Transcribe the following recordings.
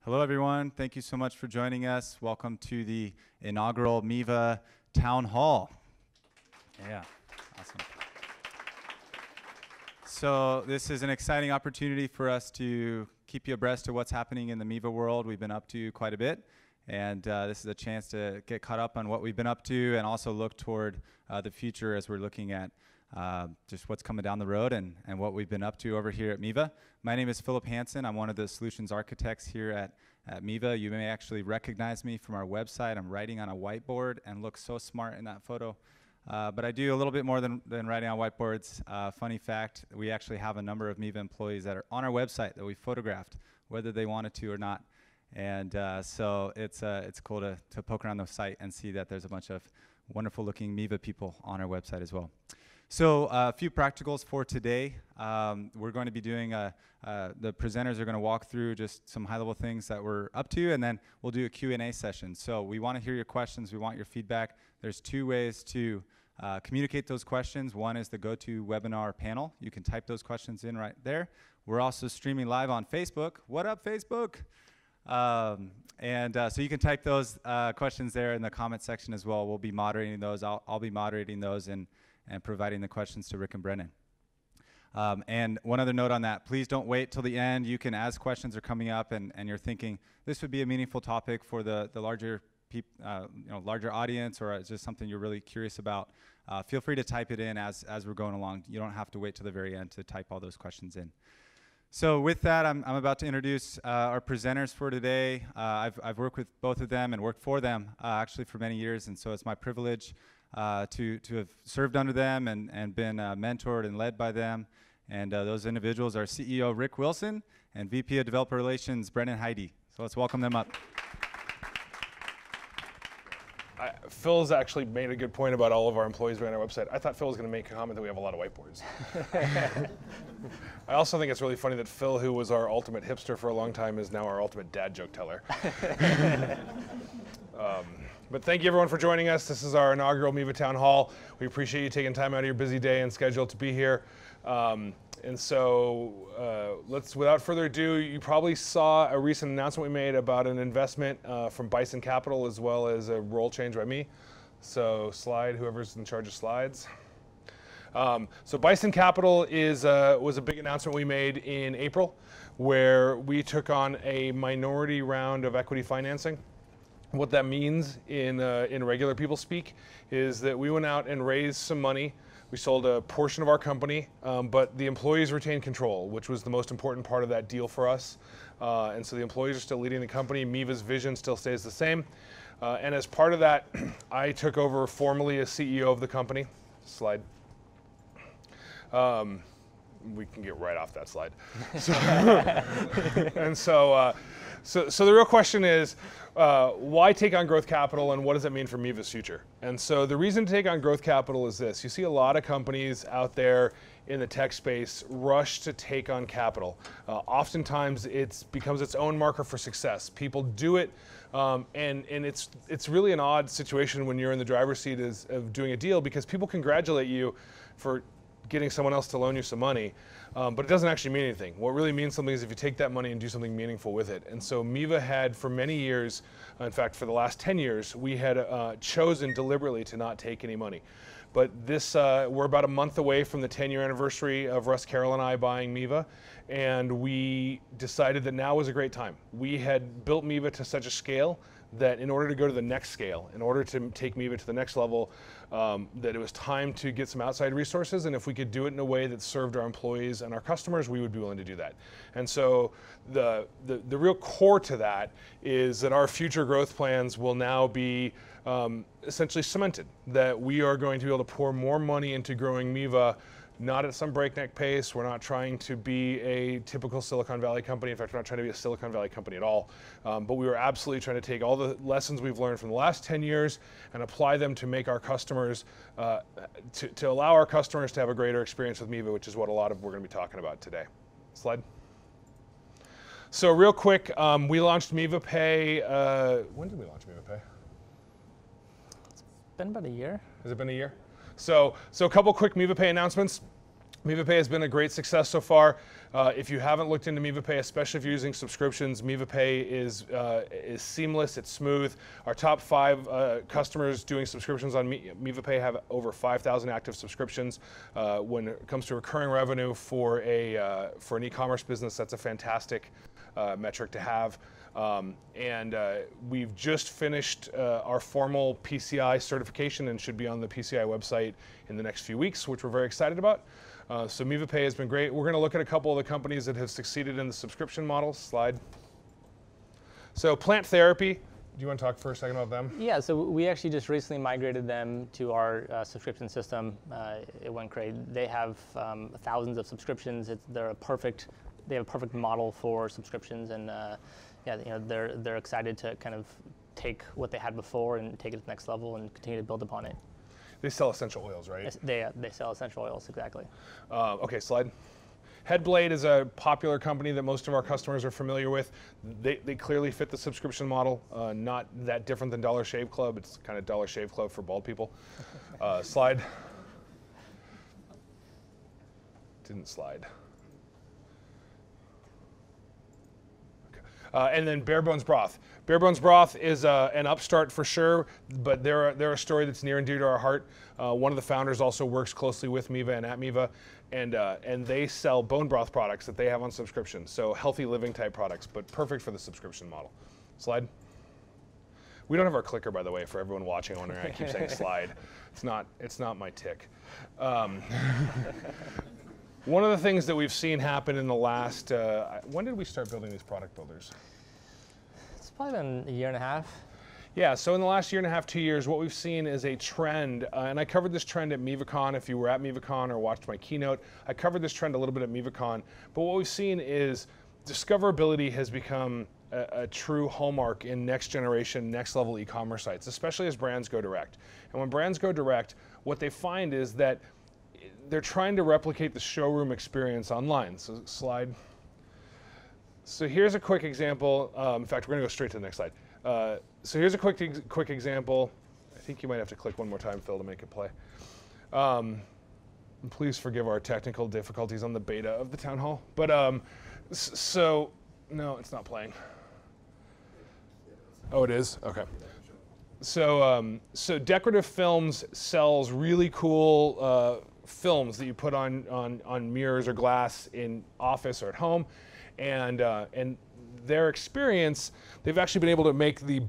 Hello, everyone. Thank you so much for joining us. Welcome to the inaugural Miva Town Hall. Yeah, awesome. So this is an exciting opportunity for us to keep you abreast of what's happening in the Miva world. We've been up to quite a bit, and this is a chance to get caught up on what we've been up to and also look toward the future as we're looking at just what's coming down the road and what we've been up to over here at Miva. My name is Philip Hansen. I'm one of the solutions architects here at Miva. You may actually recognize me from our website. I'm writing on a whiteboard and look so smart in that photo. But I do a little bit more than writing on whiteboards. Funny fact, we actually have a number of Miva employees that are on our website that we photographed, whether they wanted to or not. And so it's cool to poke around the site and see that there's a bunch of wonderful looking Miva people on our website as well. So a few practicals for today. We're going to be doing, the presenters are going to walk through just some high-level things that we're up to, and then we'll do a Q&A session. So we want to hear your questions. We want your feedback. There's two ways to communicate those questions. One is the GoToWebinar panel. You can type those questions in right there. We're also streaming live on Facebook. What up, Facebook? So you can type those questions there in the comment section as well. We'll be moderating those. I'll be moderating those and providing the questions to Rick and Brennan. And one other note on that, please don't wait till the end. You can, as questions are coming up and you're thinking, this would be a meaningful topic for the larger larger audience, or it's just something you're really curious about, feel free to type it in as we're going along. You don't have to wait till the very end to type all those questions in. So with that, I'm about to introduce our presenters for today. I've worked with both of them and worked for them actually for many years, and so it's my privilege to have served under them and been mentored and led by them. And those individuals are CEO Rick Wilson and VP of Developer Relations Brennan Heyde. So let's welcome them up. Phil's actually made a good point about all of our employees being on our website. I thought Phil was going to make a comment that we have a lot of whiteboards. I also think it's really funny that Phil, who was our ultimate hipster for a long time, is now our ultimate dad joke teller. But thank you everyone for joining us. This is our inaugural Miva Town Hall. We appreciate you taking time out of your busy day and schedule to be here. And so without further ado, you probably saw a recent announcement we made about an investment from Bison Capital, as well as a role change by me. So slide, whoever's in charge of slides. So Bison Capital was a big announcement we made in April, where we took on a minority round of equity financing. What that means in regular people speak is that we went out and raised some money. We sold a portion of our company, but the employees retained control, which was the most important part of that deal for us. And so the employees are still leading the company. Miva's vision still stays the same. And as part of that, I took over formally as CEO of the company. Slide. We can get right off that slide. So the real question is, why take on growth capital, and what does that mean for Miva's future? And so the reason to take on growth capital is this. You see a lot of companies out there in the tech space rush to take on capital. Oftentimes it becomes its own marker for success. People do it, and it's really an odd situation when you're in the driver's seat of doing a deal, because people congratulate you for getting someone else to loan you some money, but it doesn't actually mean anything. What really means something is if you take that money and do something meaningful with it. And so Miva had, for many years, in fact for the last 10 years, we had chosen deliberately to not take any money. But this, we're about a month away from the 10-year anniversary of Russ Carroll and I buying Miva, and we decided that now was a great time. We had built Miva to such a scale that in order to go to the next scale, in order to take Miva to the next level, that it was time to get some outside resources, and if we could do it in a way that served our employees and our customers, we would be willing to do that. And so the real core to that is that our future growth plans will now be essentially cemented, that we are going to be able to pour more money into growing Miva, not at some breakneck pace. We're not trying to be a typical Silicon Valley company. In fact, we're not trying to be a Silicon Valley company at all. But we were absolutely trying to take all the lessons we've learned from the last 10 years and apply them to make our customers, to allow our customers to have a greater experience with Miva, which is what we're going to be talking about today. Slide. So real quick, we launched Miva Pay. When did we launch Miva Pay? It's been about a year. Has it been a year? So a couple quick Miva Pay announcements. Miva Pay has been a great success so far. If you haven't looked into Miva Pay, especially if you're using subscriptions, Miva Pay is seamless, it's smooth. Our top 5 customers doing subscriptions on Miva Pay have over 5,000 active subscriptions. When it comes to recurring revenue for an e-commerce business, that's a fantastic metric to have. We've just finished our formal PCI certification and should be on the PCI website in the next few weeks, which we're very excited about. So Miva Pay has been great. We're going to look at a couple of the companies that have succeeded in the subscription model. Slide. So Plant Therapy, do you want to talk for a second about them? Yeah, so we actually just recently migrated them to our subscription system. It went great. They have thousands of subscriptions. They have a perfect model for subscriptions, and yeah, you know, they're excited to kind of take what they had before and take it to the next level and continue to build upon it. They sell essential oils, right? They sell essential oils, exactly. Okay, slide. Headblade is a popular company that most of our customers are familiar with. They clearly fit the subscription model, not that different than Dollar Shave Club. It's kind of Dollar Shave Club for bald people. Slide. Didn't slide. And then Bare Bones Broth. Bare Bones Broth is an upstart for sure, but they're a story that's near and dear to our heart. One of the founders also works closely with Miva and at Miva, and they sell bone broth products that they have on subscription. So healthy living type products, but perfect for the subscription model. Slide. We don't have our clicker, by the way, for everyone watching. Wondering, I keep saying slide. It's not my tick. One of the things that we've seen happen in the last, when did we start building these product builders? It's probably been a year and a half. Yeah, so in the last year and a half, 2 years, what we've seen is a trend, and I covered this trend at MivaCon. If you were at MivaCon or watched my keynote, I covered this trend a little bit at MivaCon. But what we've seen is discoverability has become a true hallmark in next generation, next level e-commerce sites, especially as brands go direct. And when brands go direct, what they find is that they're trying to replicate the showroom experience online. So slide. So here's a quick example. In fact, we're going to go straight to the next slide. So here's a quick example. I think you might have to click one more time, Phil, to make it play. Please forgive our technical difficulties on the beta of the town hall. But so no, it's not playing. Oh, it is? Okay. So Decorative Films sells really cool films that you put on mirrors or glass in office or at home, and their experience, they've actually been able to make the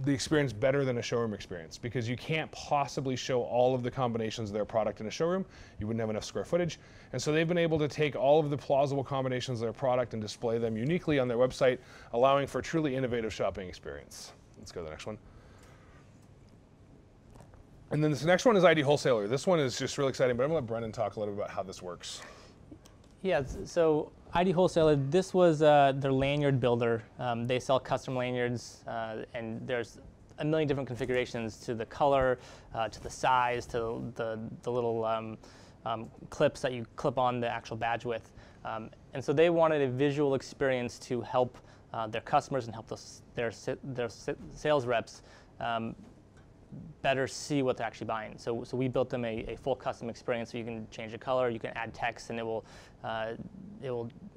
experience better than a showroom experience, because you can't possibly show all of the combinations of their product in a showroom. You wouldn't have enough square footage. And so they've been able to take all of the plausible combinations of their product and display them uniquely on their website, allowing for a truly innovative shopping experience. Let's go to the next one. And then this next one is ID Wholesaler. This one is just really exciting, but I'm going to let Brennan talk a little bit about how this works. Yeah, so ID Wholesaler, this was their lanyard builder. They sell custom lanyards, and there's a million different configurations to the color, to the size, to the little clips that you clip on the actual badge with. And so they wanted a visual experience to help their customers and help their sales reps better see what they're actually buying. So we built them a full custom experience, so you can change the color, you can add text, and it will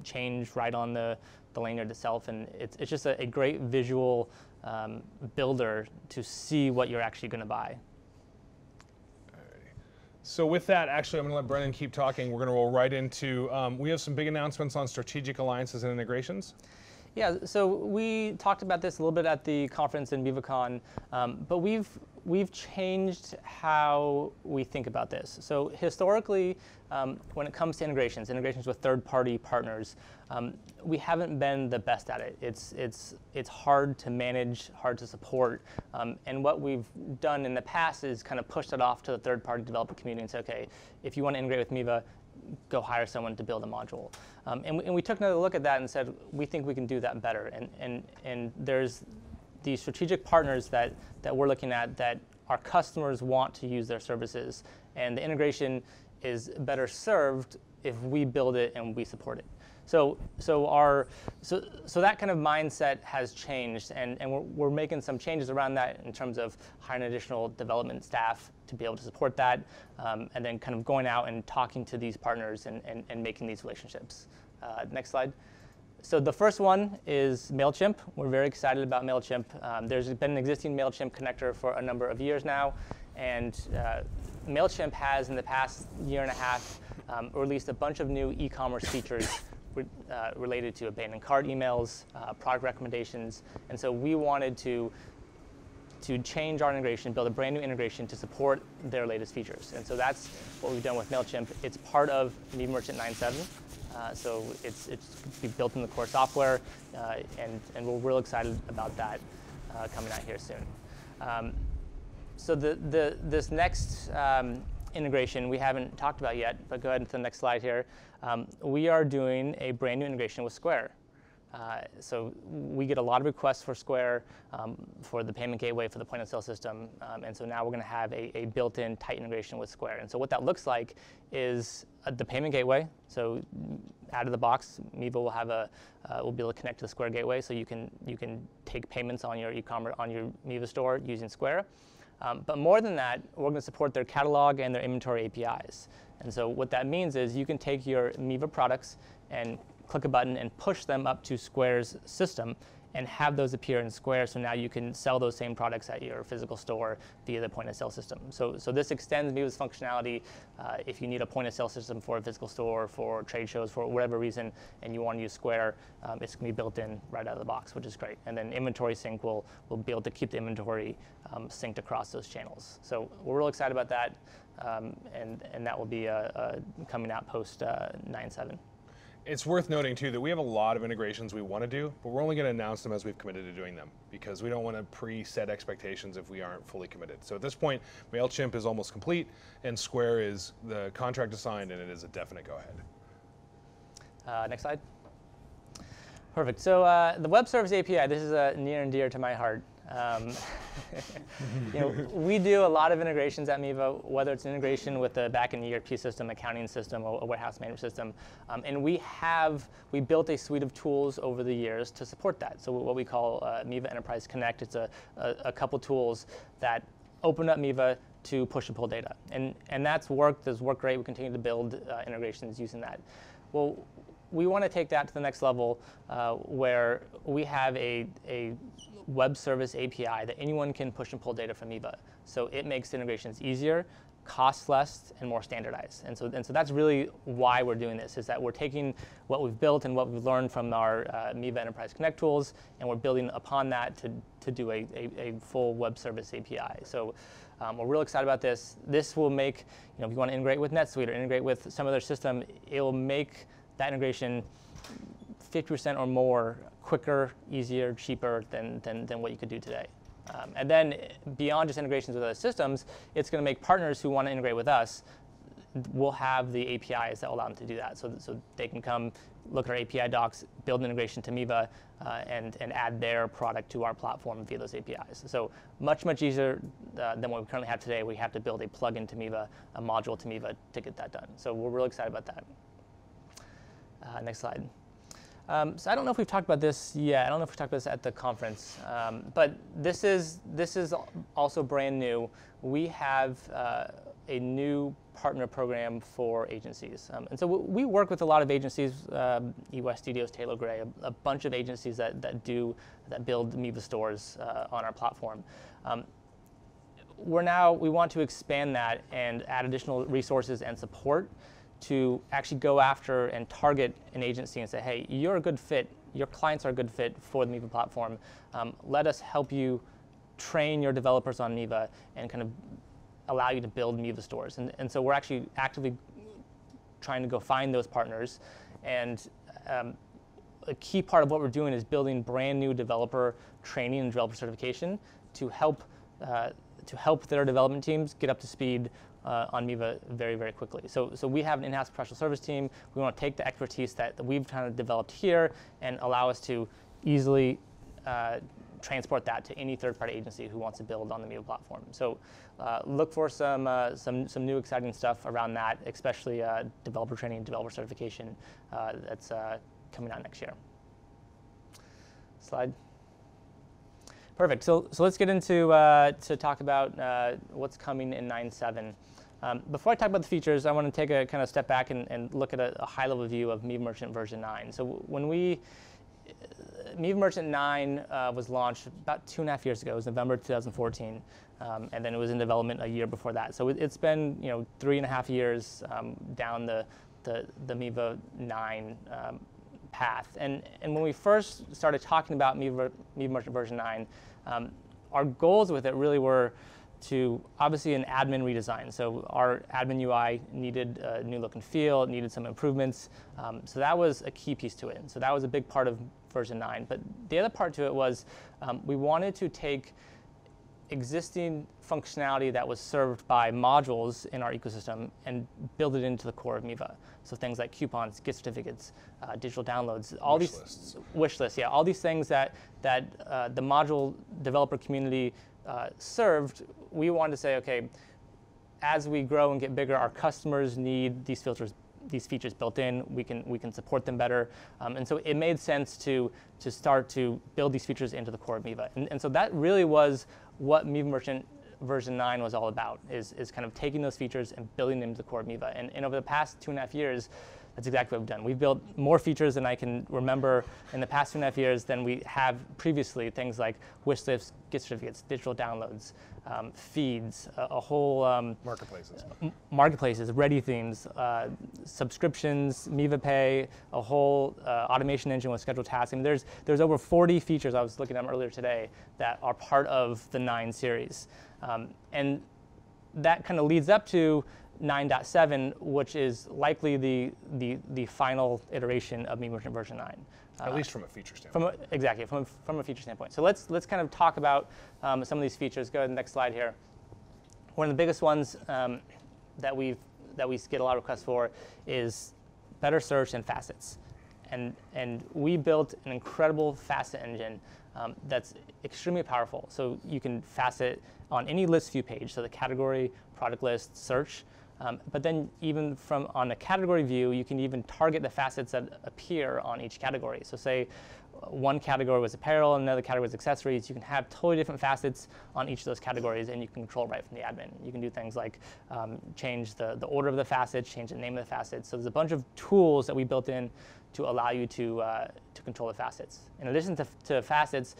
change right on the lanyard itself. And it's just a great visual builder to see what you're actually going to buy. So with that, actually, I'm going to let Brennan keep talking. We're going to roll right into, we have some big announcements on strategic alliances and integrations. Yeah, so we talked about this a little bit at the conference in MivaCon, but we've changed how we think about this. So historically, when it comes to integrations with third-party partners, we haven't been the best at it. It's hard to manage, hard to support, and what we've done in the past is kind of pushed it off to the third-party developer community and say, okay, if you want to integrate with Miva, go hire someone to build a module. And we took another look at that and said, we think we can do that better. And there's these strategic partners that we're looking at that our customers want to use their services. And the integration is better served if we build it and we support it. So that kind of mindset has changed, and we're making some changes around that in terms of hiring additional development staff to be able to support that, and then kind of going out and talking to these partners and making these relationships. Next slide. So the first one is MailChimp. We're very excited about MailChimp. There's been an existing MailChimp connector for a number of years now, and MailChimp has, in the past year and a half, released a bunch of new e-commerce features related to abandoned cart emails, product recommendations, and so we wanted to change our integration, build a brand new integration to support their latest features. And so that's what we've done with MailChimp. It's part of Miva Merchant 9.7, so it's be built in the core software, and we're real excited about that coming out here soon. So this next integration we haven't talked about yet, but go ahead to the next slide here. We are doing a brand new integration with Square. So we get a lot of requests for Square for the payment gateway for the point of sale system, and so now we're going to have a built-in tight integration with Square. And so what that looks like is the payment gateway. So out of the box, Miva will have will be able to connect to the Square gateway, so you can take payments on your e-commerce on your Miva store using Square. But more than that, we're going to support their catalog and their inventory APIs. And so what that means is you can take your Miva products and click a button and push them up to Square's system and have those appear in Square, so now you can sell those same products at your physical store via the point of sale system. So this extends Miva's functionality if you need a point of sale system for a physical store, for trade shows, for whatever reason, and you want to use Square, it's going to be built in right out of the box, which is great. And then inventory sync will be able to keep the inventory synced across those channels. So we're real excited about that, and that will be coming out post 9.7. It's worth noting, too, that we have a lot of integrations we want to do, but we're only going to announce them as we've committed to doing them, because we don't want to pre-set expectations if we aren't fully committed. So at this point, MailChimp is almost complete, and Square is the contract is signed, and it is a definite go-ahead. Next slide. Perfect. So the web service API, this is near and dear to my heart. We do a lot of integrations at Miva, whether it's integration with the backend ERP system, accounting system, or a warehouse management system, and we built a suite of tools over the years to support that. So what we call Miva Enterprise Connect, it's a couple tools that open up Miva to push and pull data, and that's worked great. We continue to build integrations using that. Well, we want to take that to the next level, where we have a web service API that anyone can push and pull data from Miva. So it makes integrations easier, costs less, and more standardized. And so that's really why we're doing this, is that we're taking what we've built and what we've learned from our Miva Enterprise Connect tools, and we're building upon that to do a full web service API. So we're real excited about this. This will make, if you want to integrate with NetSuite or integrate with some other system, it will make that integration 50% or more quicker, easier, cheaper than what you could do today. And then beyond just integrations with other systems, it's going to make partners who want to integrate with us, we'll have the APIs that will allow them to do that. So they can come look at our API docs, build an integration to Miva, and add their product to our platform via those APIs. So much easier than what we currently have today. We have to build a plugin to Miva, a module to Miva to get that done. So we're really excited about that. Next slide. So I don't know if we've talked about this yet. I don't know if we talked about this at the conference, but this is also brand new. We have a new partner program for agencies, and so we work with a lot of agencies, eWest Studios, Taylor Gray, a bunch of agencies that build Miva stores on our platform. We want to expand that and add additional resources and support to actually go after and target an agency and say, hey, you're a good fit, your clients are a good fit for the Miva platform. Let us help you train your developers on Miva and kind of allow you to build Miva stores. And so we're actually actively trying to go find those partners. And a key part of what we're doing is building brand new developer training and developer certification to help their development teams get up to speed on Miva very quickly. So we have an in-house professional service team. We want to take the expertise that we've kind of developed here and allow us to easily transport that to any third-party agency who wants to build on the Miva platform. So look for some new exciting stuff around that, especially developer training and developer certification. That's coming out next year. Slide. Perfect. So let's get into to talk about what's coming in 9.7. Before I talk about the features, I want to take a kind of step back and look at a high-level view of Miva Merchant version 9. So when Miva Merchant 9 was launched about 2.5 years ago. It was November 2014, and then it was in development a year before that. So it's been 3.5 years down the Miva 9 path. And when we first started talking about Miva Merchant version 9, our goals with it really were to obviously an admin redesign. So our admin UI needed a new look and feel, it needed some improvements. So that was a key piece to it. So that was a big part of version 9. But the other part to it was we wanted to take existing functionality that was served by modules in our ecosystem and build it into the core of Miva. So things like coupons, gift certificates, digital downloads, all wish these lists. Wish lists, yeah, all these things that the module developer community served. We wanted to say, okay, as we grow and get bigger, our customers need these features built in. We can support them better, and so it made sense to start to build these features into the core of Miva. And so that really was what Miva Merchant version 9 was all about, is kind of taking those features and building them into the core of Miva. And over the past 2.5 years, that's exactly what we've done. We've built more features than I can remember in the past 2.5 years than we have previously. Things like wish lists, gift certificates, digital downloads, feeds, a whole marketplaces, ready themes, subscriptions, Miva Pay, a whole automation engine with scheduled tasks. I mean, there's over 40 features I was looking at them earlier today that are part of the 9 series, and that kind of leads up to 9.7, which is likely the final iteration of Miva Merchant version 9. At least from a feature standpoint. Exactly, from a feature standpoint. So let's kind of talk about some of these features. Go to the next slide here. One of the biggest ones that we get a lot of requests for is better search and facets. And we built an incredible facet engine that's extremely powerful. So you can facet on any list view page, so the category, product list, search. But then even on a category view, you can even target the facets that appear on each category. So say one category was apparel, another category was accessories. You can have totally different facets on each of those categories, and you can control right from the admin. You can do things like change the order of the facets, change the name of the facets. So there's a bunch of tools that we built in to allow you to control the facets. In addition to facets,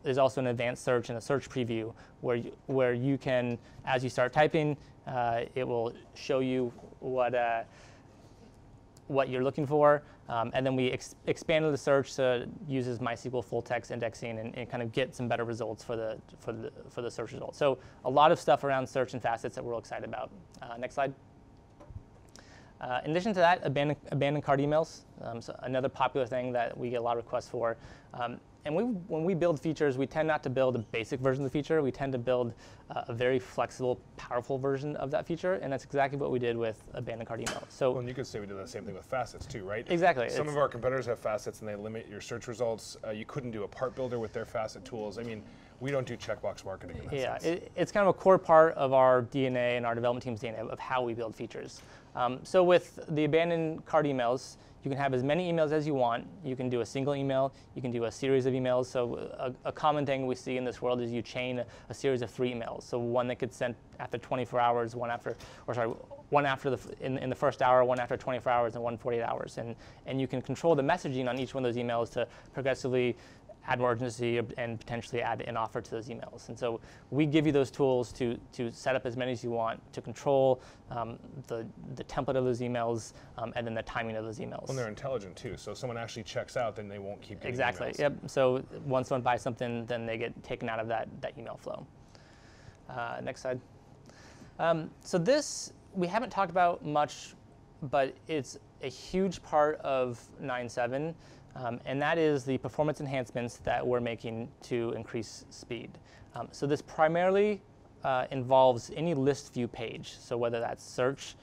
there's also an advanced search and a search preview where you can, as you start typing, it will show you what you're looking for, and then we expanded the search so it uses MySQL full text indexing and kind of get some better results for the search results. So a lot of stuff around search and facets that we're excited about. Next slide. In addition to that, abandoned cart emails, so another popular thing that we get a lot of requests for. And when we build features, we tend not to build a basic version of the feature. We tend to build a very flexible, powerful version of that feature, and that's exactly what we did with abandoned cart emails. So, and you could say we did the same thing with facets too, right? Exactly. Some of our competitors have facets and they limit your search results. You couldn't do a part builder with their facet tools. I mean, we don't do checkbox marketing in that sense. It's kind of a core part of our DNA and our development team's DNA of how we build features. So with the abandoned cart emails, you can have as many emails as you want. You can do a single email. You can do a series of emails. So a common thing we see in this world is you chain a series of 3 emails. So one that gets sent after 24 hours, one after in the first hour, one after 24 hours, and one 48 hours. And you can control the messaging on each one of those emails to progressively add more urgency and potentially add an offer to those emails. And so we give you those tools to set up as many as you want, to control the template of those emails and then the timing of those emails. And they're intelligent too, so if someone actually checks out, then they won't keep getting Exactly, emails. Yep. So once someone buys something, then they get taken out of that email flow. Next slide. So this, we haven't talked about much, but it's a huge part of 9.7. And that is the performance enhancements that we're making to increase speed. So this primarily involves any list view page. So whether that's search,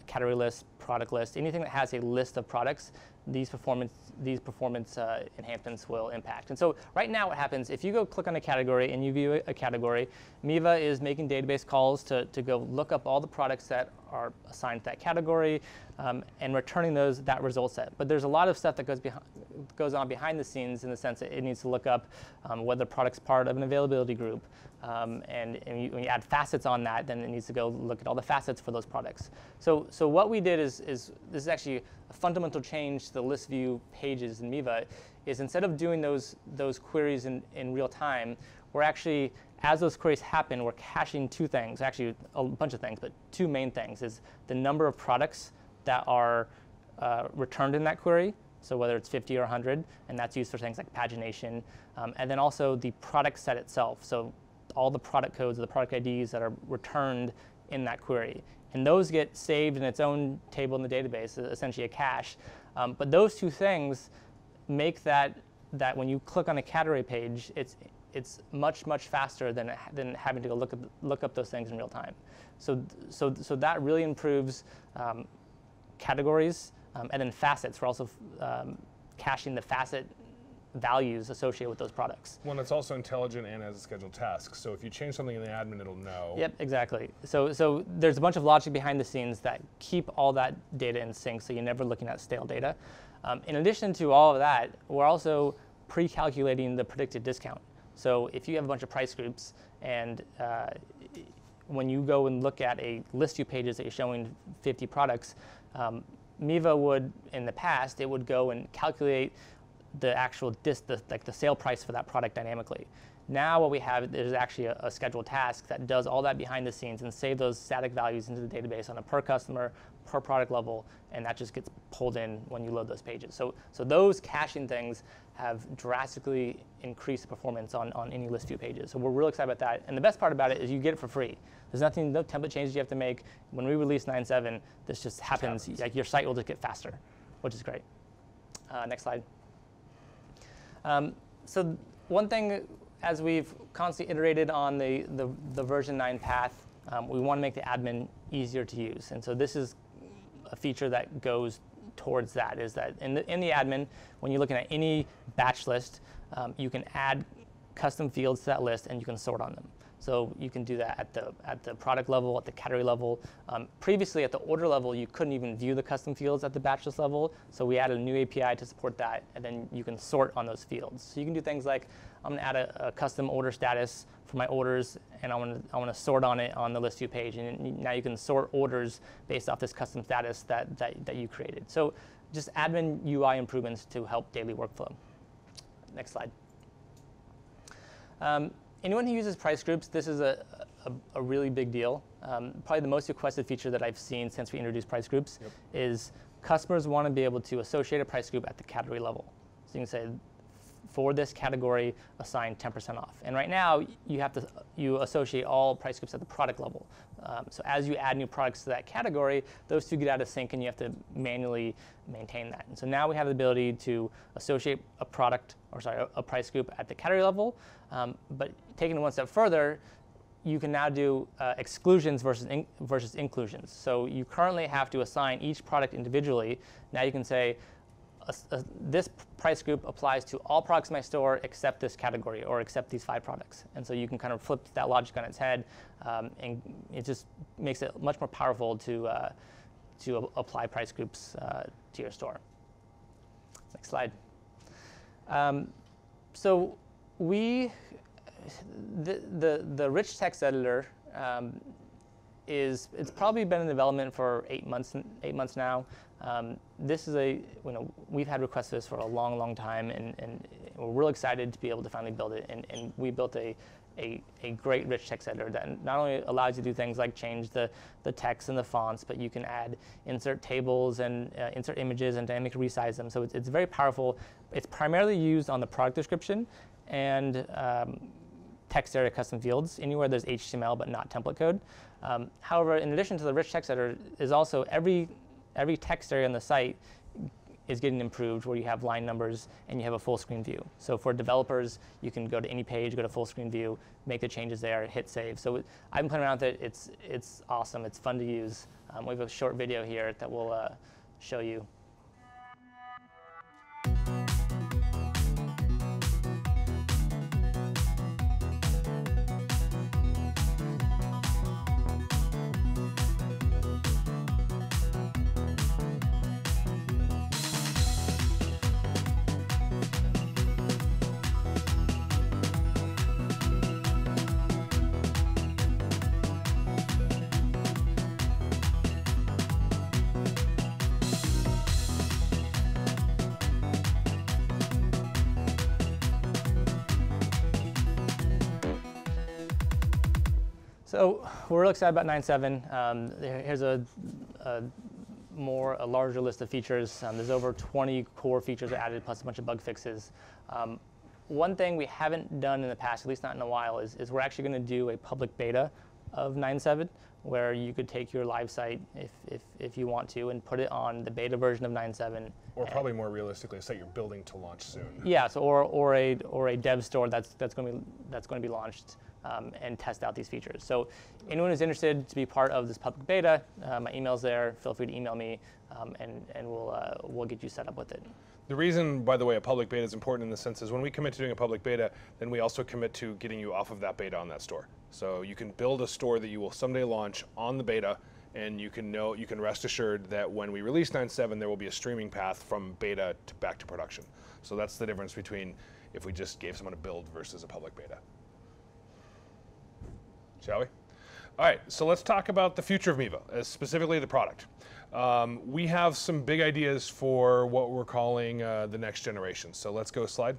category list, product list, anything that has a list of products, these performance enhancements will impact. And so right now what happens, if you go click on a category and you view a category, Miva is making database calls to go look up all the products that are assigned to that category, and returning that result set. But there's a lot of stuff that goes on behind the scenes, in the sense that it needs to look up whether the product's part of an availability group. And when you add facets on that, then it needs to go look at all the facets for those products. So what we did is this is actually a fundamental change to the list view pages in Miva, is instead of doing those queries in real time, we're actually, as those queries happen, we're caching two things, actually a bunch of things, but two main things is the number of products that are returned in that query, so whether it's 50 or 100, and that's used for things like pagination, and then also the product set itself, so all the product codes or the product IDs that are returned in that query. And those get saved in its own table in the database, essentially a cache. But those two things make that when you click on a category page, it's much faster than having to go look up those things in real time. So that really improves categories, and then facets. We're also caching the facet values associated with those products. Well, it's also intelligent and has a scheduled task. So if you change something in the admin, it'll know. Yep, exactly. So there's a bunch of logic behind the scenes that keep all that data in sync, so you're never looking at stale data. In addition to all of that, we're also pre-calculating the predicted discount. So if you have a bunch of price groups, and when you go and look at a list view pages that you're showing 50 products, Miva would, in the past, it would go and calculate the actual the sale price for that product dynamically. Now what we have is actually a scheduled task that does all that behind the scenes and save those static values into the database on a per customer, per product level, and that just gets pulled in when you load those pages. So those caching things have drastically increased the performance on any list view pages. So we're real excited about that. And the best part about it is you get it for free. There's no template changes you have to make. When we release 9.7, this just happens. Like your site will just get faster, which is great. Next slide. So one thing, as we've constantly iterated on the version 9 path, we want to make the admin easier to use. And so this is a feature that goes towards that, is that in the admin, when you're looking at any batch list, you can add custom fields to that list and you can sort on them. So you can do that at the product level, at the category level. Previously, at the order level, you couldn't even view the custom fields at the batch list level. So we added a new API to support that, and then you can sort on those fields. So you can do things like, I'm going to add a custom order status for my orders, and I want to sort on it on the list view page. And now you can sort orders based off this custom status that you created. So just admin UI improvements to help daily workflow. Next slide. Anyone who uses price groups, this is a really big deal. Probably the most requested feature that I've seen since we introduced price groups is customers want to be able to associate a price group at the category level. So you can say, for this category, assign 10% off. And right now, you associate all price groups at the product level. So as you add new products to that category, those two get out of sync, and you have to manually maintain that. And so now we have the ability to associate a price group at the category level. But taking it one step further, you can now do exclusions versus inclusions. So you currently have to assign each product individually. Now you can say, this price group applies to all products in my store except this category or except these 5 products. And so you can kind of flip that logic on its head, and it just makes it much more powerful to apply price groups to your store. Next slide. So the rich text editor it's probably been in development for 8 months now. This is we've had requests for this for a long time, and we're real excited to be able to finally build it. And we built a great rich text editor that not only allows you to do things like change the text and the fonts, but you can insert tables and insert images and dynamically resize them. So it's very powerful. It's primarily used on the product description and text area custom fields, anywhere there's HTML but not template code. However, in addition to the rich text editor, is also every text area on the site is getting improved, where you have line numbers and you have a full screen view. So for developers, you can go to any page, go to full screen view, make the changes there, hit save. So I've been playing around with it. It's awesome. It's fun to use. We have a short video here that will show you. So we're really excited about 9.7. Here's a larger list of features. There's over 20 core features added, plus a bunch of bug fixes. One thing we haven't done in the past, at least not in a while, is we're actually going to do a public beta of 9.7, where you could take your live site, if you want to, and put it on the beta version of 9.7. Or probably more realistically, a site you're building to launch soon. Yeah, so or a dev store that's going to be launched and test out these features. So anyone who's interested to be part of this public beta, my email's there. Feel free to email me, and we'll get you set up with it. The reason, by the way, a public beta is important in the sense is when we commit to doing a public beta, then we also commit to getting you off of that beta on that store. So you can build a store that you will someday launch on the beta, and you can rest assured that when we release 9.7, there will be a streaming path from beta to back to production. So that's the difference between if we just gave someone a build versus a public beta. Shall we? All right, so let's talk about the future of Miva, specifically the product. We have some big ideas for what we're calling the next generation. So let's go slide.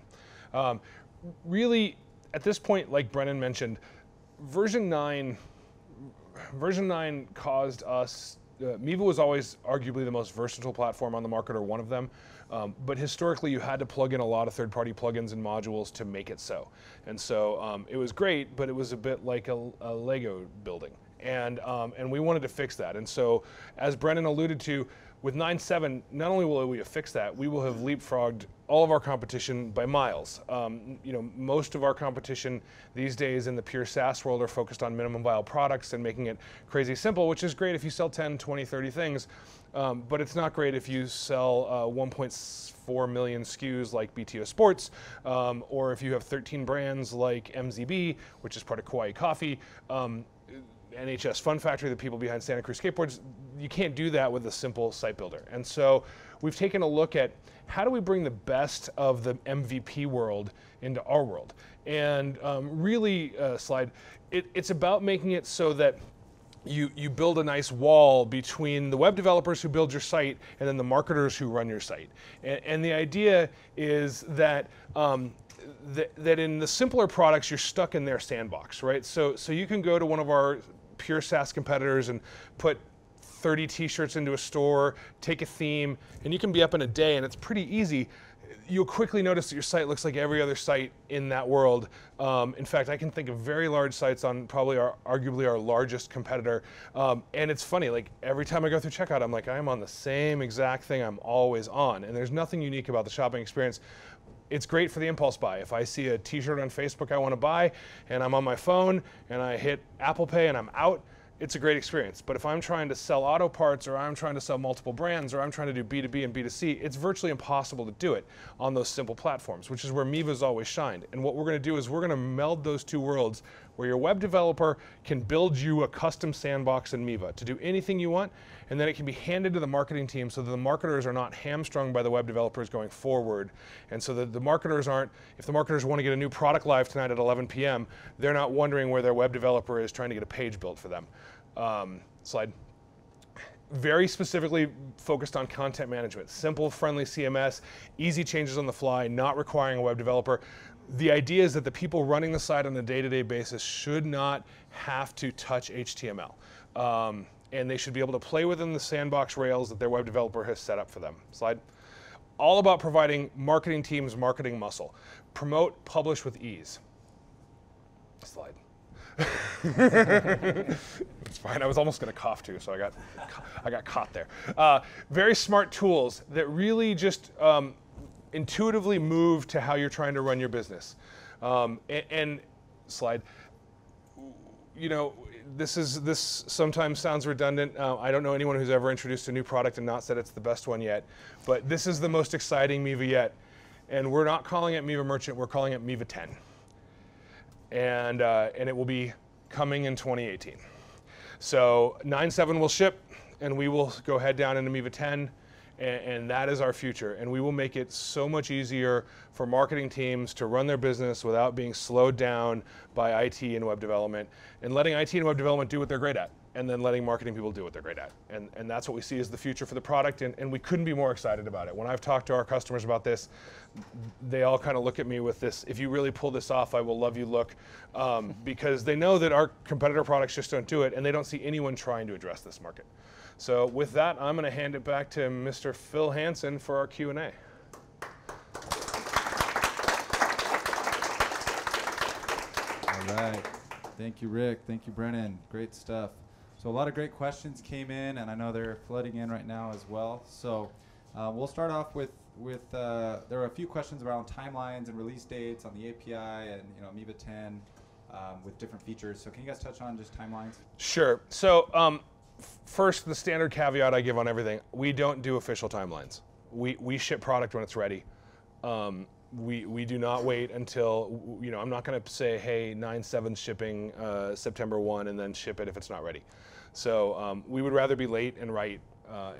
Really, at this point, like Brennan mentioned, version 9 caused us, Miva was always arguably the most versatile platform on the market, or one of them. But historically, you had to plug in a lot of third-party plugins and modules to make it so. And so it was great, but it was a bit like a Lego building. And we wanted to fix that. And so, as Brennan alluded to, with 9.7, not only will we have fixed that, we will have leapfrogged all of our competition by miles. Most of our competition these days in the pure SaaS world are focused on minimum viable products and making it crazy simple, which is great if you sell 10, 20, 30 things. But it's not great if you sell 1.4 million SKUs like BTO Sports, or if you have 13 brands like MZB, which is part of Kauai Coffee, NHS Fun Factory, the people behind Santa Cruz Skateboards. You can't do that with a simple site builder. And so we've taken a look at how do we bring the best of the MVP world into our world. And really, Slide, it's about making it so that you build a nice wall between the web developers who build your site and then the marketers who run your site. And the idea is that that in the simpler products, you're stuck in their sandbox, right? So you can go to one of our pure SaaS competitors and put 30 t-shirts into a store, take a theme, and you can be up in a day, and it's pretty easy. You'll quickly notice that your site looks like every other site in that world. In fact, I can think of very large sites on probably arguably our largest competitor. And it's funny, like every time I go through checkout, I'm like, I'm on the same exact thing I'm always on. And there's nothing unique about the shopping experience. It's great for the impulse buy. If I see a t-shirt on Facebook I want to buy, and I'm on my phone, and I hit Apple Pay and I'm out, it's a great experience. But if I'm trying to sell auto parts, or I'm trying to sell multiple brands, or I'm trying to do B2B and B2C, it's virtually impossible to do it on those simple platforms, which is where Miva's always shined. And what we're going to do is we're going to meld those two worlds, where your web developer can build you a custom sandbox in Miva to do anything you want, and then it can be handed to the marketing team so that the marketers are not hamstrung by the web developers going forward. And so that the marketers aren't, if the marketers want to get a new product live tonight at 11 p.m., they're not wondering where their web developer is trying to get a page built for them. Slide. Very specifically focused on content management. Simple, friendly CMS, easy changes on the fly, not requiring a web developer. The idea is that the people running the site on a day-to-day basis should not have to touch HTML. And they should be able to play within the sandbox rails that their web developer has set up for them. Slide. All about providing marketing teams marketing muscle. Promote, publish with ease. Slide. It's fine. I was almost going to cough too, so I got caught there. Very smart tools that really just intuitively move to how you're trying to run your business. And Slide. This sometimes sounds redundant. I don't know anyone who's ever introduced a new product and not said it's the best one yet, but this is the most exciting Miva yet. And we're not calling it Miva Merchant, we're calling it Miva 10. And it will be coming in 2018. So 9.7 will ship, and we will go head down into Miva 10, and that is our future. And we will make it so much easier for marketing teams to run their business without being slowed down by IT and web development, and letting IT and web development do what they're great at, and then letting marketing people do what they're great at. And that's what we see as the future for the product, and we couldn't be more excited about it. When I've talked to our customers about this, they all kind of look at me with this, if you really pull this off, I will love you look, because they know that our competitor products just don't do it, and they don't see anyone trying to address this market. So with that, I'm going to hand it back to Mr. Phil Hansen for our Q&A. All right. Thank you, Rick. Thank you, Brennan. Great stuff. So a lot of great questions came in, and I know they're flooding in right now as well. So we'll start off with there are a few questions around timelines and release dates on the API and Miva 10 with different features. So can you guys touch on just timelines? Sure. So first, the standard caveat I give on everything: we don't do official timelines. We ship product when it's ready. We do not wait until, I'm not going to say, hey, 9/7 shipping September 1 and then ship it if it's not ready. So we would rather be late and right,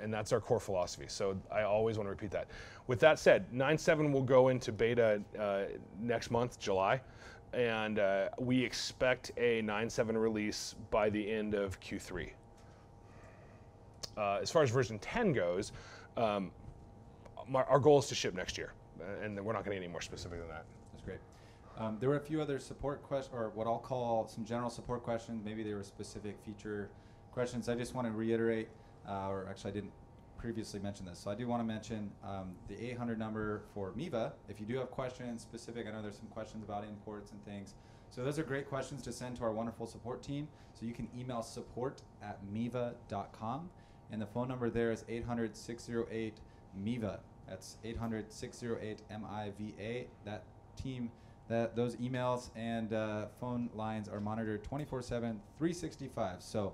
and that's our core philosophy. So I always want to repeat that. With that said, 9/7 will go into beta next month, July, and we expect a 9/7 release by the end of Q3. As far as version 10 goes, our goal is to ship next year. And we're not going to get any more specific than that. That's great. There were a few other support questions, or what I'll call some general support questions. Maybe they were specific feature questions. I just want to reiterate, or actually I didn't previously mention this, so I do want to mention the 800 number for Miva. If you do have questions specific, I know there's some questions about imports and things. So those are great questions to send to our wonderful support team. So you can email support@miva.com, and the phone number there is 800-608-MIVA. That's 800-608-MIVA. That team, those emails and phone lines are monitored 24/7, 365. So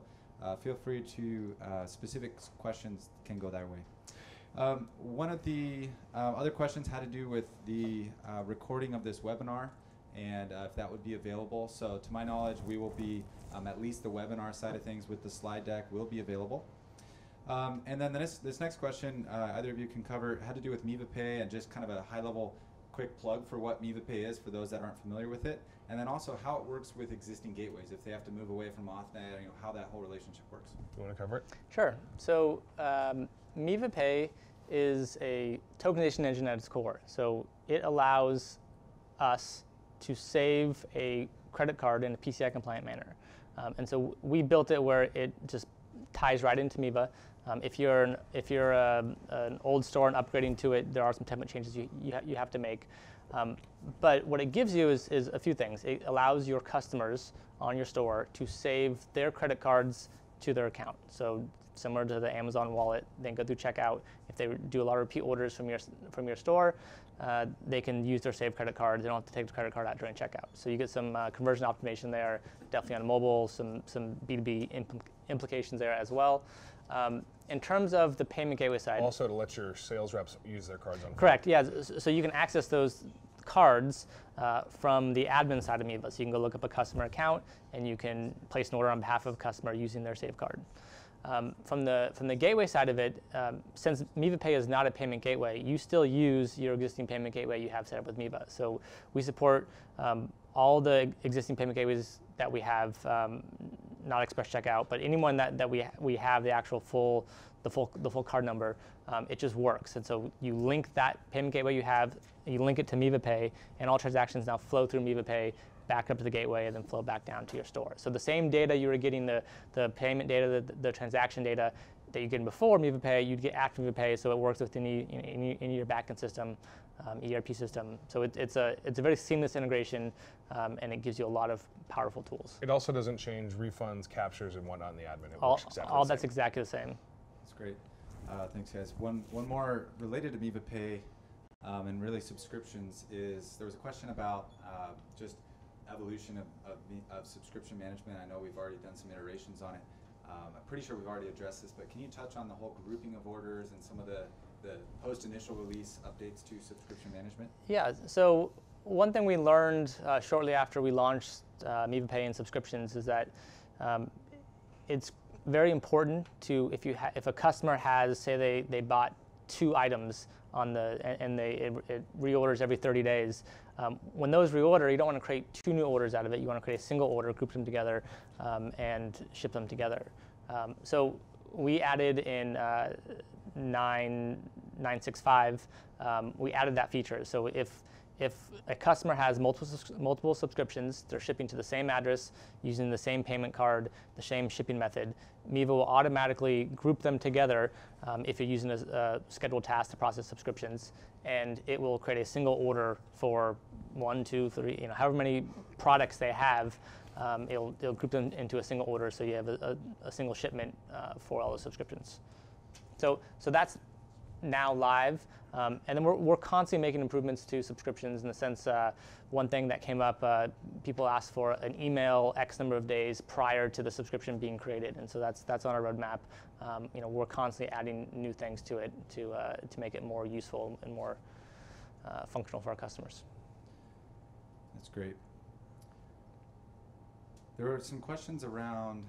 feel free to specific questions can go that way. One of the other questions had to do with the recording of this webinar and if that would be available. So to my knowledge, we will be at least the webinar side of things with the slide deck will be available. And then this next question, either of you can cover, had to do with Miva Pay and just kind of a high-level quick plug for what Miva Pay is for those that aren't familiar with it, and then also how it works with existing gateways, if they have to move away from AuthNet, how that whole relationship works. Do you want to cover it? Sure. So Miva Pay is a tokenization engine at its core. So it allows us to save a credit card in a PCI-compliant manner. And so we built it where it just ties right into Miva. If you're an old store and upgrading to it, there are some template changes you have to make. But what it gives you is a few things. It allows your customers on your store to save their credit cards to their account. So similar to the Amazon wallet, they can go through checkout. If they do a lot of repeat orders from your store, they can use their saved credit card. They don't have to take the credit card out during checkout. So you get some conversion optimization there, definitely on mobile, some B2B implications there as well. In terms of the payment gateway side. Also to let your sales reps use their cards on. Correct, yeah. So you can access those cards from the admin side of Miva. So you can go look up a customer account and you can place an order on behalf of a customer using their saved card. From the gateway side of it, since Miva Pay is not a payment gateway, you still use your existing payment gateway you have set up with Miva. So we support all the existing payment gateways that we have, not Express Checkout, but anyone that we have the actual full card number, it just works. And so you link that payment gateway you have, you link it to Miva Pay, and all transactions now flow through Miva Pay back up to the gateway and then flow back down to your store. So the same data you were getting, the payment data, the transaction data that you're getting before Miva Pay, you'd get after Miva Pay, so it works with any your backend system, ERP system. So it's a very seamless integration, and it gives you a lot of powerful tools. It also doesn't change refunds, captures, and whatnot in the admin. It works exactly all the that's same. exactly the same. That's great. Thanks, guys. One more related to Miva Pay and really subscriptions is there was a question about just evolution of subscription management. I know we've already done some iterations on it. I'm pretty sure we've already addressed this, but can you touch on the whole grouping of orders and some of the post-initial release updates to subscription management? Yeah, so one thing we learned shortly after we launched Miva Pay and subscriptions is that it's very important to, if a customer has, say they bought 2 items and it reorders every 30 days, when those reorder, you don't want to create 2 new orders out of it. You want to create a single order, group them together, and ship them together. So we added in 965, we added that feature. So if a customer has multiple subscriptions, they're shipping to the same address, using the same payment card, the same shipping method, Miva will automatically group them together if you're using a scheduled task to process subscriptions, and it will create a single order for 1, 2, 3, however many products they have. It'll group them into a single order, so you have a single shipment for all the subscriptions. So that's now live, and then we're constantly making improvements to subscriptions in the sense, one thing that came up, people asked for an email X number of days prior to the subscription being created, and so that's on our roadmap. We're constantly adding new things to it to make it more useful and more functional for our customers. That's great. There were some questions around,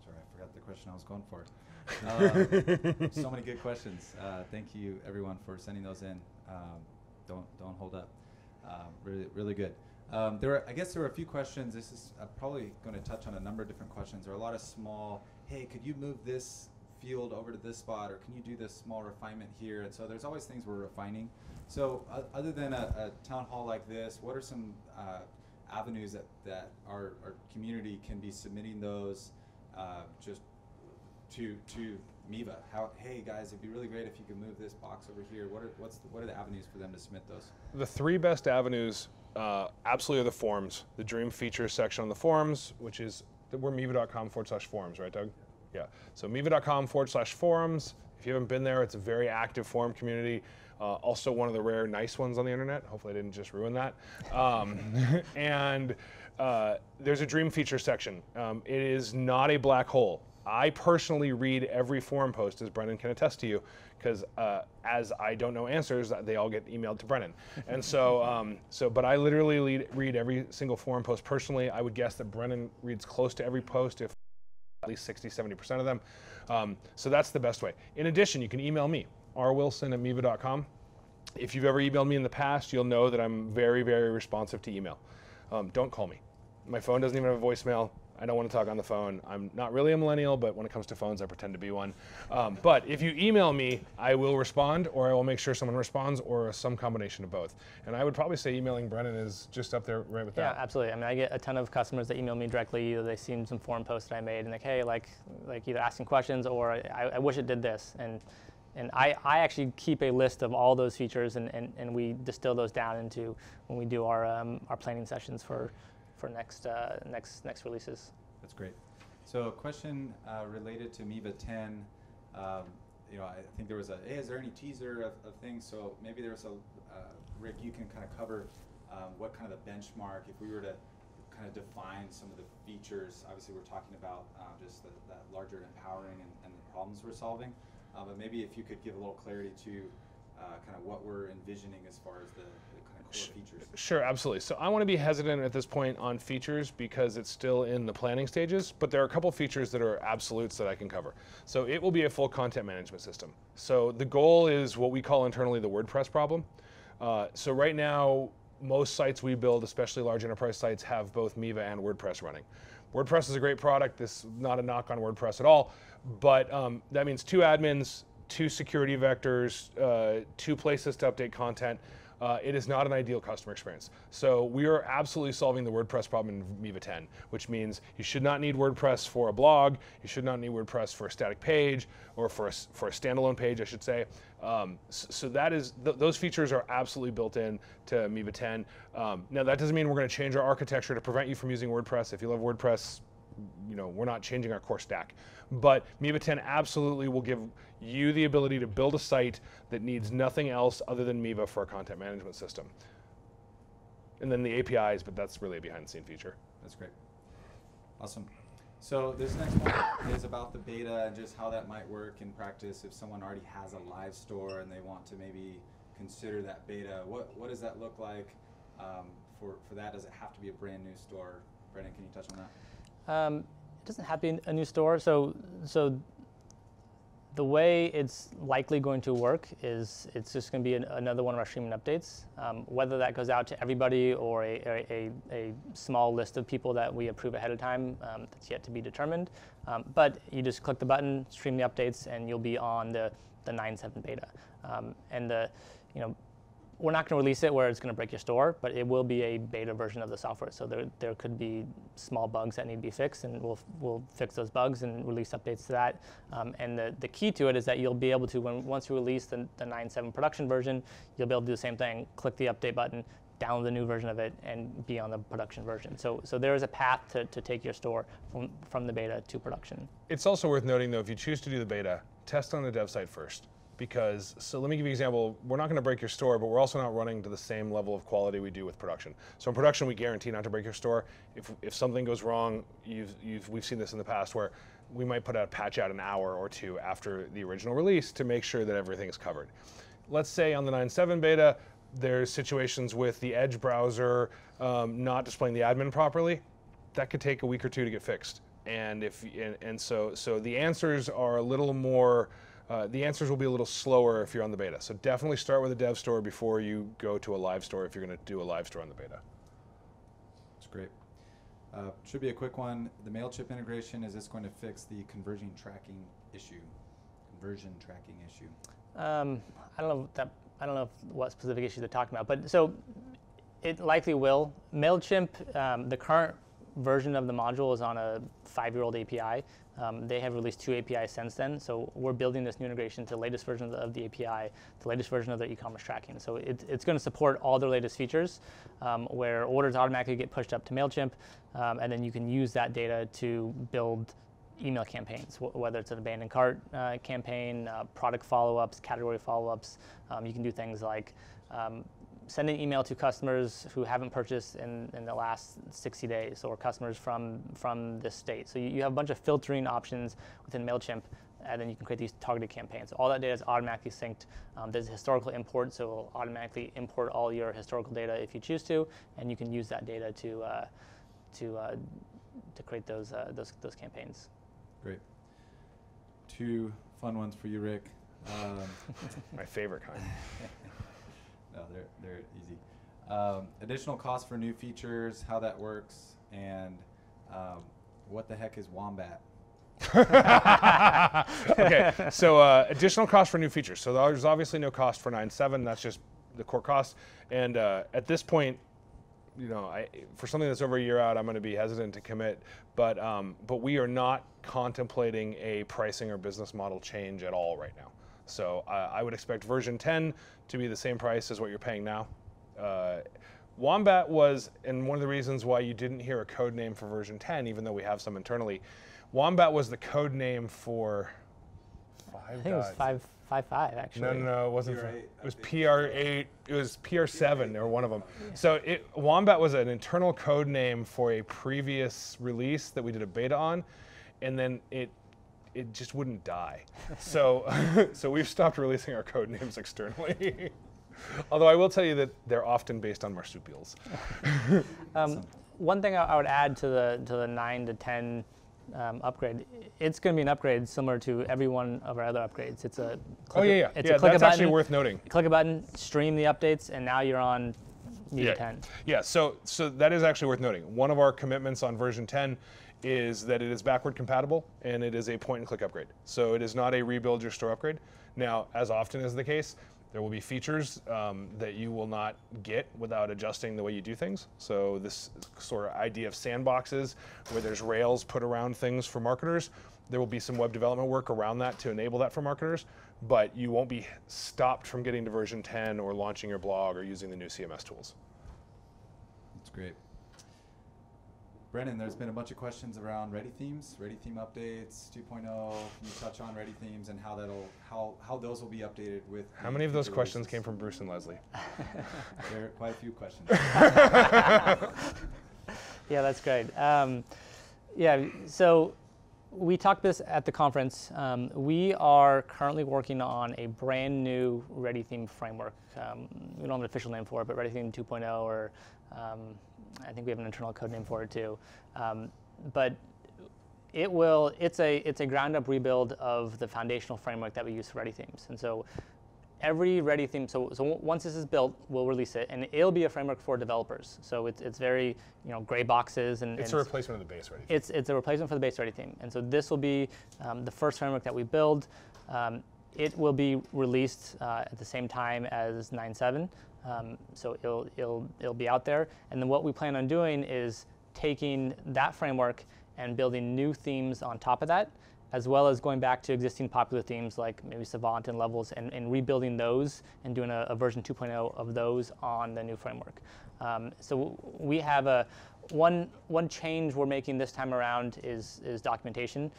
sorry, I forgot the question I was going for. So many good questions. Thank you everyone for sending those in. Don't hold up. Really good. I guess there were a few questions. This is probably going to touch on a number of different questions. There are a lot of small, hey, could you move this field over to this spot, or can you do this small refinement here? And so there's always things we're refining. So other than a town hall like this, what are some avenues that our community can be submitting those just to Miva? Hey guys, it'd be really great if you could move this box over here. What are the avenues for them to submit those? The 3 best avenues absolutely are the forms. The Dream Features section on the forums, which is we're miva.com/forums, right, Doug? Yeah. So miva.com/forums. If you haven't been there, it's a very active forum community. Also one of the rare nice ones on the internet. Hopefully I didn't just ruin that. And there's a Dream Feature section. It is not a black hole. I personally read every forum post, as Brennan can attest to you, because as I don't know answers, they all get emailed to Brennan. And but I literally read every single forum post personally. I would guess that Brennan reads close to every post, if at least 60-70% of them. So that's the best way. In addition, you can email me, rwilson@miva.com. If you've ever emailed me in the past, you'll know that I'm very, very responsive to email. Don't call me. My phone doesn't even have a voicemail. I don't want to talk on the phone. I'm not really a millennial, but when it comes to phones, I pretend to be one. But if you email me, I will respond, or I will make sure someone responds, or some combination of both. And I would probably say emailing Brennan is just up there right with that. Yeah, absolutely. I mean, I get a ton of customers that email me directly. Either they've seen some forum posts that I made, and like, hey, like either asking questions, or I wish it did this. And I actually keep a list of all those features, and we distill those down into when we do our planning sessions for next releases. That's great. So a question related to Miva 10. I think there was hey, is there any teaser of things? So maybe there's Rick, you can kind of cover what kind of the benchmark, if we were to kind of define some of the features. Obviously, we're talking about just that larger empowering and the problems we're solving. But maybe if you could give a little clarity to kind of what we're envisioning as far as the kind of core features. Sure, absolutely. So I want to be hesitant at this point on features because it's still in the planning stages, but there are a couple features that are absolutes that I can cover. So it will be a full content management system. So the goal is what we call internally the WordPress problem. So right now, most sites we build, especially large enterprise sites, have both Miva and WordPress running. WordPress is a great product. This is not a knock on WordPress at all, but that means 2 admins, 2 security vectors, 2 places to update content. It is not an ideal customer experience. So we are absolutely solving the WordPress problem in Miva 10, which means you should not need WordPress for a blog, you should not need WordPress for a static page, or for a standalone page, I should say. So that is those features are absolutely built in to Miva 10. Now that doesn't mean we're going to change our architecture to prevent you from using WordPress. If you love WordPress, we're not changing our core stack. But Miva 10 absolutely will give you the ability to build a site that needs nothing else other than Miva for a content management system. And then the APIs, but that's really a behind-the-scene feature. That's great. Awesome. So this next one is about the beta and just how that might work in practice if someone already has a live store and they want to maybe consider that beta. What does that look like for that? Does it have to be a brand new store? Brennan, can you touch on that? It doesn't have to be a new store. So The way it's likely going to work is it's just going to be another one of our streaming updates. Whether that goes out to everybody or a small list of people that we approve ahead of time, that's yet to be determined. But you just click the button, stream the updates, and you'll be on the 9.7 beta. We're not going to release it where it's going to break your store, but it will be a beta version of the software. So there could be small bugs that need to be fixed, and we'll fix those bugs and release updates to that. And the key to it is that you'll be able to, once you release the 9.7 production version, you'll be able to do the same thing, click the update button, download the new version of it, and be on the production version. So there is a path to take your store from the beta to production. It's also worth noting, though, if you choose to do the beta, test on the dev site first. So let me give you an example. We're not going to break your store, but we're also not running to the same level of quality we do with production. So in production, we guarantee not to break your store. If something goes wrong, we've seen this in the past where we might put a patch out an hour or two after the original release to make sure that everything is covered. Let's say on the 9.7 beta, there's situations with the Edge browser not displaying the admin properly. That could take a week or two to get fixed. So the answers are a little more. The answers will be a little slower if you're on the beta. So definitely start with a dev store before you go to a live store if you're going to do a live store on the beta. That's great. Should be a quick one. The MailChimp integration, is this going to fix the conversion tracking issue? I don't know what specific issue they're talking about, but so it likely will. MailChimp, the current version of the module is on a 5-year-old API. They have released 2 APIs since then, so we're building this new integration to the latest version of the API, the latest version of their e-commerce tracking. So it's going to support all their latest features, where orders automatically get pushed up to MailChimp, and then you can use that data to build email campaigns, whether it's an abandoned cart campaign, product follow-ups, category follow-ups. You can do things like send an email to customers who haven't purchased in the last 60 days, or customers from this state. So you have a bunch of filtering options within MailChimp, and then you can create these targeted campaigns. All that data is automatically synced. There's a historical import, so it'll automatically import all your historical data if you choose to, and you can use that data to create those campaigns. Great. 2 fun ones for you, Rick. My favorite kind. No, they're easy. Additional cost for new features, how that works, and what the heck is Wombat? Okay, so additional cost for new features. So there's obviously no cost for 9.7. That's just the core cost. And at this point, for something that's over a year out, I'm going to be hesitant to commit. But we are not contemplating a pricing or business model change at all right now. So I would expect version 10 to be the same price as what you're paying now. Wombat was, and one of the reasons why you didn't hear a code name for version 10, even though we have some internally, Wombat was the code name for I think it was 5.5 actually. No, it wasn't. PR8 It was PR8. It was PR7 or one of them. So Wombat was an internal code name for a previous release that we did a beta on, and then it just wouldn't die. So we've stopped releasing our code names externally. Although I will tell you that they're often based on marsupials. One thing I would add to the 9 to 10 upgrade, it's going to be an upgrade similar to every one of our other upgrades. It's a click that's actually worth noting. Click a button, stream the updates, and now you're on Miva 10. Yeah, so that is actually worth noting. One of our commitments on version 10 is that it is backward compatible and it is a point-and-click upgrade. So it is not a rebuild your store upgrade. Now, as often is the case, there will be features that you will not get without adjusting the way you do things. So this sort of idea of sandboxes where there's rails put around things for marketers, there will be some web development work around that to enable that for marketers, but you won't be stopped from getting to version 10 or launching your blog or using the new CMS tools. That's great. Brennan, there's been a bunch of questions around Ready Themes, Ready Theme updates 2.0. Can you touch on Ready Themes and how those will be updated with? How many of those questions came from Bruce and Leslie? There are quite a few questions. Yeah, that's great. So we talked this at the conference. We are currently working on a brand new Ready Theme framework. We don't have an official name for it, but Ready Theme 2.0 or I think we have an internal code name for it too. But It's a ground up rebuild of the foundational framework that we use for Ready themes. And so every Ready theme, so once this is built, we'll release it, and it'll be a framework for developers. So it's very, gray boxes, and it's a replacement of the base Ready theme. It's a replacement for the base Ready theme. And so this will be the first framework that we build. It will be released at the same time as 9.7. So it'll be out there. And then what we plan on doing is taking that framework and building new themes on top of that, as well as going back to existing popular themes like maybe Savant and Levels and rebuilding those and doing a version 2.0 of those on the new framework. So we have one change we're making this time around is documentation.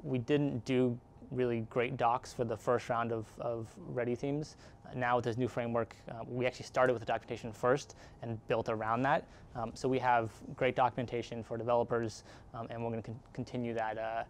We didn't do really great docs for the first round of Ready themes. Now with this new framework, we actually started with the documentation first and built around that. So we have great documentation for developers, and we're going to continue that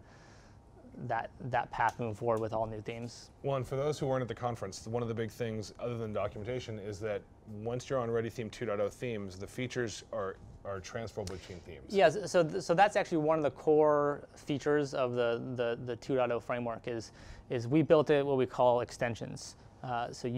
path moving forward with all new themes. Well, and for those who weren't at the conference, one of the big things, other than documentation, is that once you're on Ready Theme 2.0 themes, the features are transferable between themes. Yes, so that's actually one of the core features of the 2.0 framework is we built it what we call extensions. So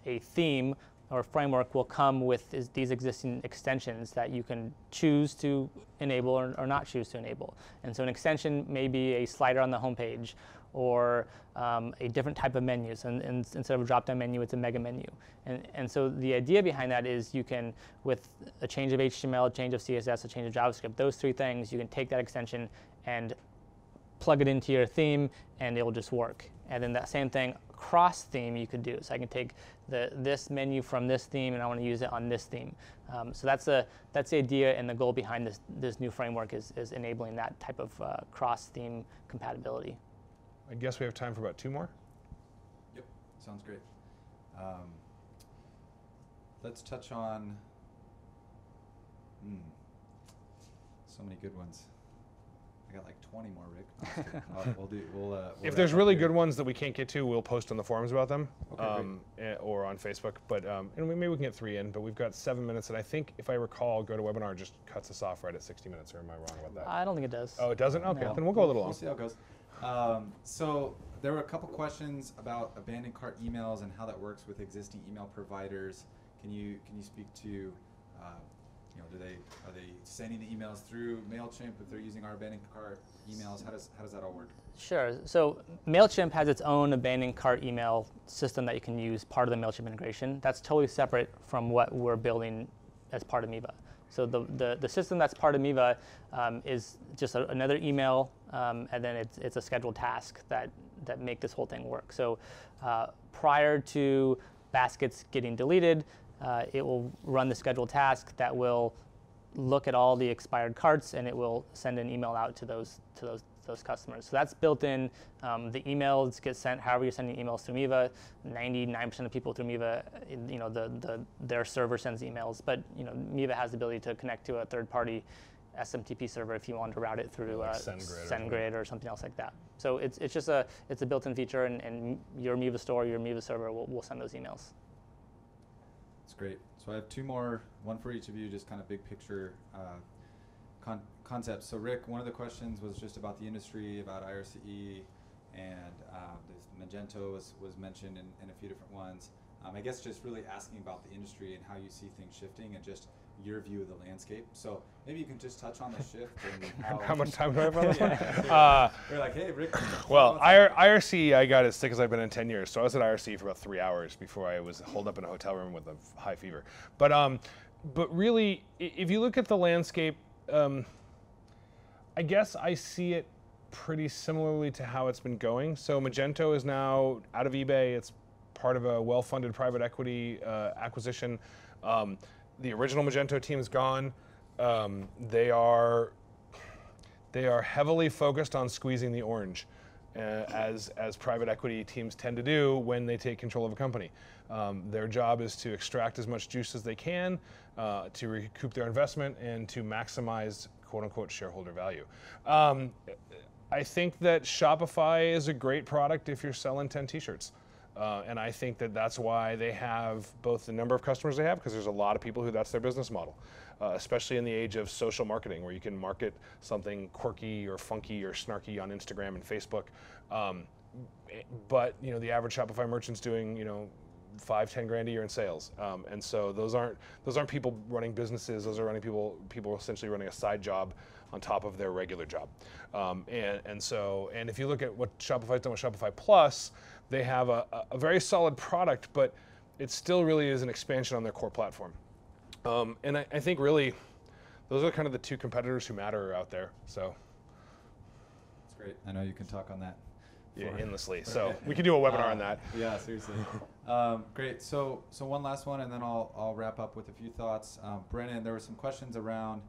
a theme or framework will come with these existing extensions that you can choose to enable or not choose to enable. And so an extension may be a slider on the homepage or a different type of menu. So instead of a drop-down menu, it's a mega menu. And so the idea behind that is you can, with a change of HTML, a change of CSS, a change of JavaScript, those three things, you can take that extension and plug it into your theme, and it'll just work. And then that same thing cross theme you could do. So I can take this menu from this theme, and I want to use it on this theme. So that's the idea, and the goal behind this new framework is enabling that type of cross theme compatibility. I guess we have time for about 2 more. Yep, sounds great. Let's touch on so many good ones. I got like 20 more, Rick. We'll if there's really good ones that we can't get to, we'll post on the forums about them, okay, or on Facebook. But and maybe we can get 3 in. But we've got 7 minutes, and I think if I recall, GoToWebinar just cuts us off right at 60 minutes. Or am I wrong about that? I don't think it does. Oh, it doesn't? Okay, No. then we'll go a little long. We'll see how it goes. So there were a couple questions about abandoned cart emails and how that works with existing email providers. Can you speak to are they sending the emails through MailChimp if they're using our abandoned cart emails? How does that all work? Sure. So MailChimp has its own abandoned cart email system that you can use, part of the MailChimp integration. That's totally separate from what we're building as part of Miva. So the system that's part of Miva is just another email, and then it's a scheduled task that make this whole thing work. So prior to baskets getting deleted, it will run the scheduled task that will look at all the expired carts, and it will send an email out to those customers. So that's built in. The emails get sent however you're sending emails through Miva. 99% of people through Miva, their server sends emails, but Miva has the ability to connect to a third-party SMTP server if you want to route it through like SendGrid or something else like that. So it's just a built-in feature, and your Miva store, your Miva server will send those emails. That's great. So I have 2 more, one for each of you, just kind of big picture concepts. So Rick, one of the questions was just about the industry, about IRCE, and this Magento was mentioned in a few different ones. I guess just really asking about the industry and how you see things shifting and just your view of the landscape. So maybe you can just touch on the shift and how much time do I have on this one? We're like, hey, Rick. Well, IRC, I got as sick as I've been in 10 years. So I was at IRC for about 3 hours before I was holed up in a hotel room with a high fever. But really, if you look at the landscape, I guess I see it pretty similarly to how it's been going. So Magento is now out of eBay. It's part of a well-funded private equity acquisition. The original Magento team is gone. They are heavily focused on squeezing the orange, as private equity teams tend to do when they take control of a company. Their job is to extract as much juice as they can, to recoup their investment, and to maximize quote-unquote shareholder value. I think that Shopify is a great product if you're selling 10 t-shirts. And I think that that's why they have both the number of customers they have, because there's a lot of people who that's their business model, especially in the age of social marketing, where you can market something quirky or funky or snarky on Instagram and Facebook. But the average Shopify merchant's doing 5-10 grand a year in sales, and so those aren't people running businesses. Those are people essentially running a side job on top of their regular job. And if you look at what Shopify's done with Shopify Plus, they have a very solid product, but it still really is an expansion on their core platform. And I think really those are kind of the two competitors who matter out there. So that's great. I know you can talk on that. Yeah, endlessly. So we could do a webinar on that. Yeah, seriously. Great. So one last one, and then I'll wrap up with a few thoughts. Brennan, there were some questions around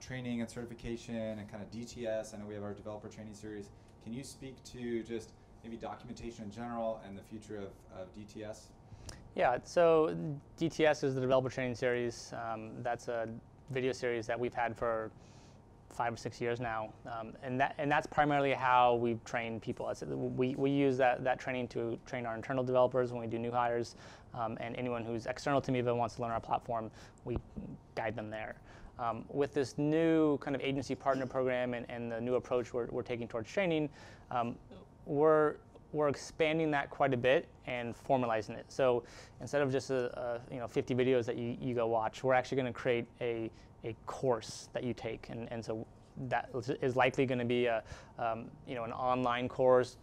training and certification and kind of DTS. I know we have our developer training series. Can you speak to just maybe documentation in general and the future of DTS? Yeah, so DTS is the developer training series. That's a video series that we've had for 5 or 6 years now, and that's primarily how we've trained people. We use that training to train our internal developers when we do new hires, and anyone who's external to Miva wants to learn our platform, we guide them there. With this new kind of agency partner program and the new approach we're taking towards training, we're expanding that quite a bit and formalizing it. So instead of just 50 videos that you go watch, we're actually going to create a course that you take, and so that is likely going to be an online course,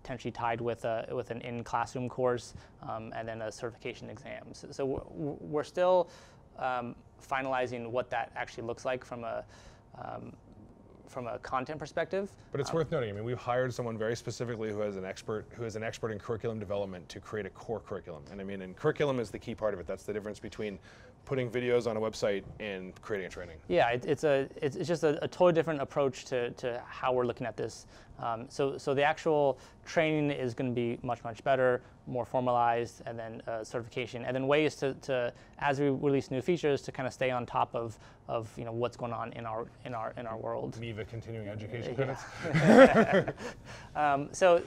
potentially tied with an in-classroom course, and then a certification exam. So we're still finalizing what that actually looks like from a content perspective. But it's worth noting, I mean, we've hired someone very specifically who is an expert in curriculum development to create a core curriculum. And I mean, and curriculum is the key part of it. That's the difference between putting videos on a website and creating a training. Yeah, it's just a totally different approach to how we're looking at this. So the actual training is going to be much better, more formalized, and then certification, and then ways to as we release new features to kind of stay on top of what's going on in our world. Miva continuing education credits. So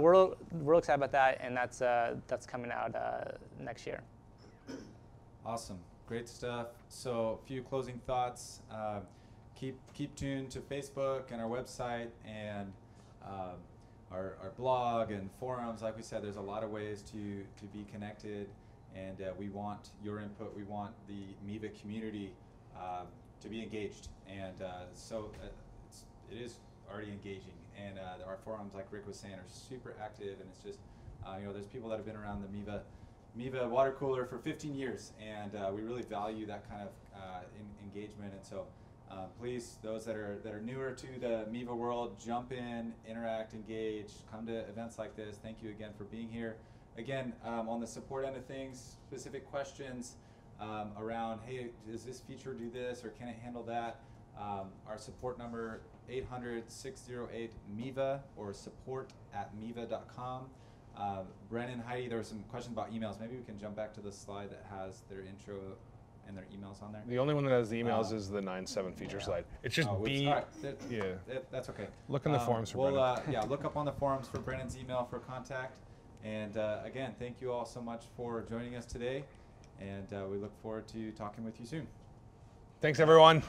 we're excited about that, and that's coming out next year. Awesome. Great stuff. So a few closing thoughts. Keep tuned to Facebook and our website and our blog and forums. Like we said, there's a lot of ways to be connected, and we want your input. We want the Miva community to be engaged, and so it is already engaging. And our forums, like Rick was saying, are super active, and it's just there's people that have been around the Miva water cooler for 15 years, and we really value that kind of engagement. And so please, those that are newer to the Miva world, jump in, interact, engage, come to events like this. Thank you again for being here. Again, on the support end of things, specific questions around, hey, does this feature do this, or can it handle that? Our support number, 800-608-MIVA or support@miva.com. Brennan, Heidi, there were some questions about emails. Maybe we can jump back to the slide that has their intro and their emails on there. The only one that has the emails is the 9.7 feature slide. It's just B. All right. Yeah. That's okay. Look in the forums for Brennan. Look up on the forums for Brennan's email for contact. And again, thank you all so much for joining us today. And we look forward to talking with you soon. Thanks, everyone.